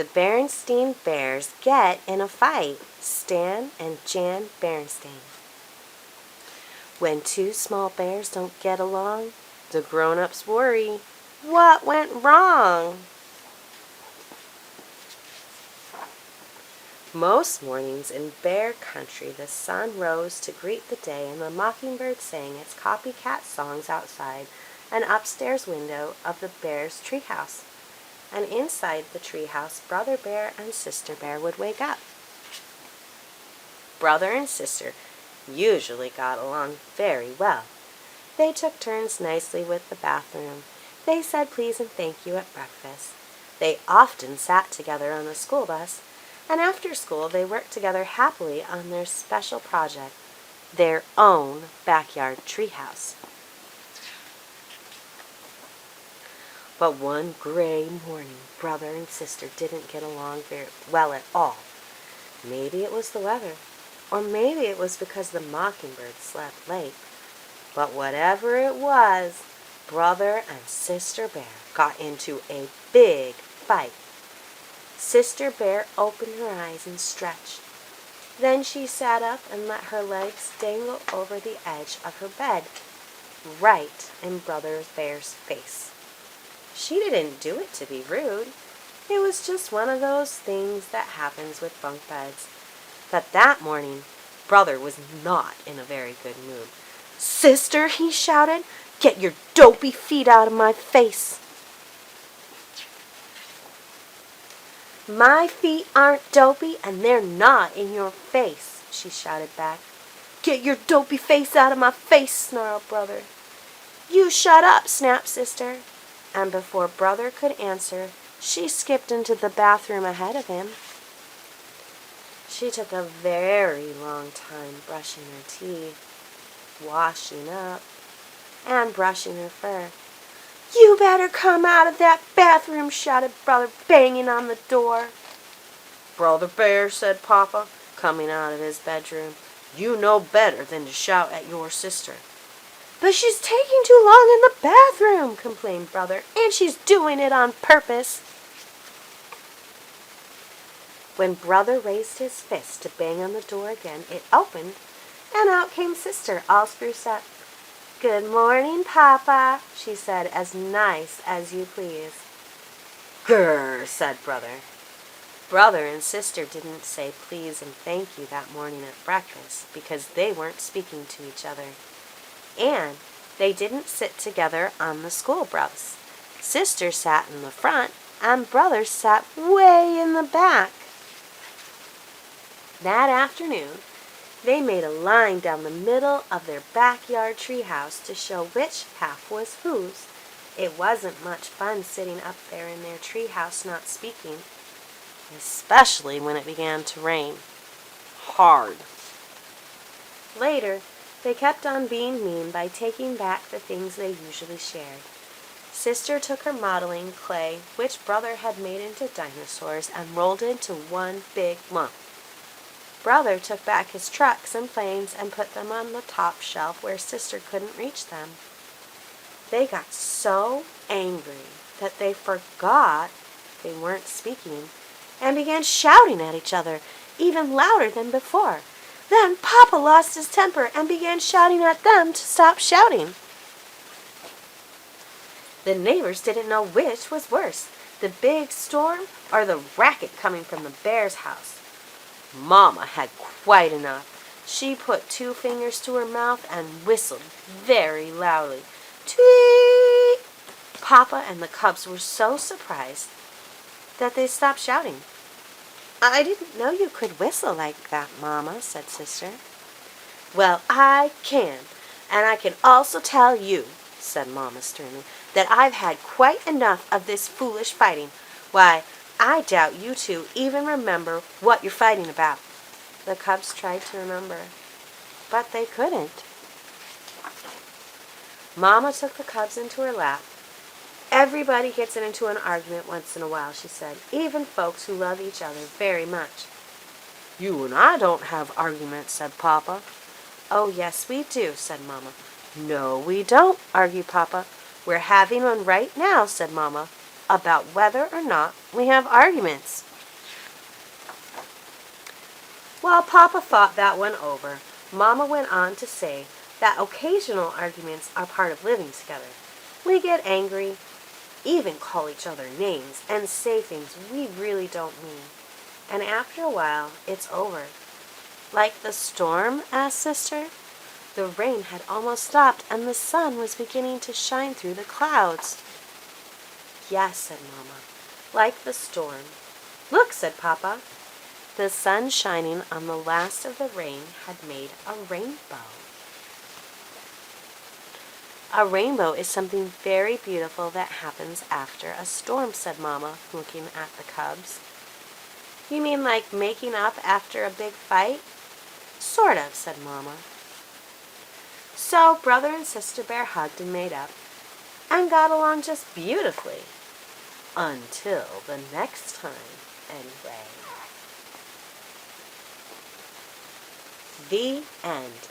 The Berenstain Bears get in a fight. Stan and Jan Berenstain. When two small bears don't get along, the grown-ups worry. What went wrong? Most mornings in bear country, the sun rose to greet the day, and the mockingbird sang its copycat songs outside an upstairs window of the bear's treehouse. And inside the treehouse, Brother Bear and Sister Bear would wake up. Brother and sister usually got along very well. They took turns nicely with the bathroom. They said please and thank you at breakfast. They often sat together on the school bus, and after school they worked together happily on their special project, their own backyard treehouse. But one gray morning, brother and sister didn't get along very well at all. Maybe it was the weather, or maybe it was because the mockingbird slept late. But whatever it was, Brother and Sister Bear got into a big fight. Sister Bear opened her eyes and stretched. Then she sat up and let her legs dangle over the edge of her bed, right in Brother Bear's face. She didn't do it to be rude. It was just one of those things that happens with bunk beds. But that morning, Brother was not in a very good mood. "Sister," he shouted, "get your dopey feet out of my face." "My feet aren't dopey, and they're not in your face," she shouted back. "Get your dopey face out of my face," snarled Brother. "You shut up," snapped Sister. And before Brother could answer, she skipped into the bathroom ahead of him. She took a very long time brushing her teeth, washing up, and brushing her fur. "You better come out of that bathroom," shouted Brother, banging on the door. "Brother Bear," said Papa, coming out of his bedroom, "you know better than to shout at your sister." "But she's taking too long in the bathroom," complained Brother, "and she's doing it on purpose." When Brother raised his fist to bang on the door again, it opened, and out came Sister, all spruced up. "Good morning, Papa," she said, as nice as you please. "Grrr," said Brother. Brother and Sister didn't say please and thank you that morning at breakfast because they weren't speaking to each other. And they didn't sit together on the school bus. Sister sat in the front, and Brother sat way in the back. That afternoon, they made a line down the middle of their backyard treehouse to show which half was whose. It wasn't much fun sitting up there in their treehouse not speaking, especially when it began to rain. Hard. Later, they kept on being mean by taking back the things they usually shared. Sister took her modeling clay, which Brother had made into dinosaurs, and rolled it into one big lump. Brother took back his trucks and planes and put them on the top shelf where Sister couldn't reach them. They got so angry that they forgot they weren't speaking and began shouting at each other, even louder than before. Then Papa lost his temper and began shouting at them to stop shouting. The neighbors didn't know which was worse, the big storm or the racket coming from the bear's house. Mama had quite enough. She put 2 fingers to her mouth and whistled very loudly. Tweet! Papa and the cubs were so surprised that they stopped shouting. "I didn't know you could whistle like that, Mama," said Sister. "Well, I can, and I can also tell you," said Mama sternly, "that I've had quite enough of this foolish fighting. Why, I doubt you two even remember what you're fighting about." The cubs tried to remember, but they couldn't. Mama took the cubs into her lap. "Everybody gets into an argument once in a while," she said, "even folks who love each other very much." "You and I don't have arguments," said Papa. "Oh, yes, we do," said Mama. "No, we don't," argued Papa. "We're having one right now," said Mama, "about whether or not we have arguments." While Papa thought that one over, Mama went on to say that occasional arguments are part of living together. We get angry, even call each other names, and say things we really don't mean. And after a while, it's over. Like the storm? Asked Sister. The rain had almost stopped, and the sun was beginning to shine through the clouds. Yes, said Mama, like the storm. Look, said Papa. The sun shining on the last of the rain had made a rainbow. A rainbow is something very beautiful that happens after a storm, said Mama, looking at the cubs. You mean like making up after a big fight? Sort of, said Mama. So Brother and Sister Bear hugged and made up, and got along just beautifully. Until the next time, anyway. The end.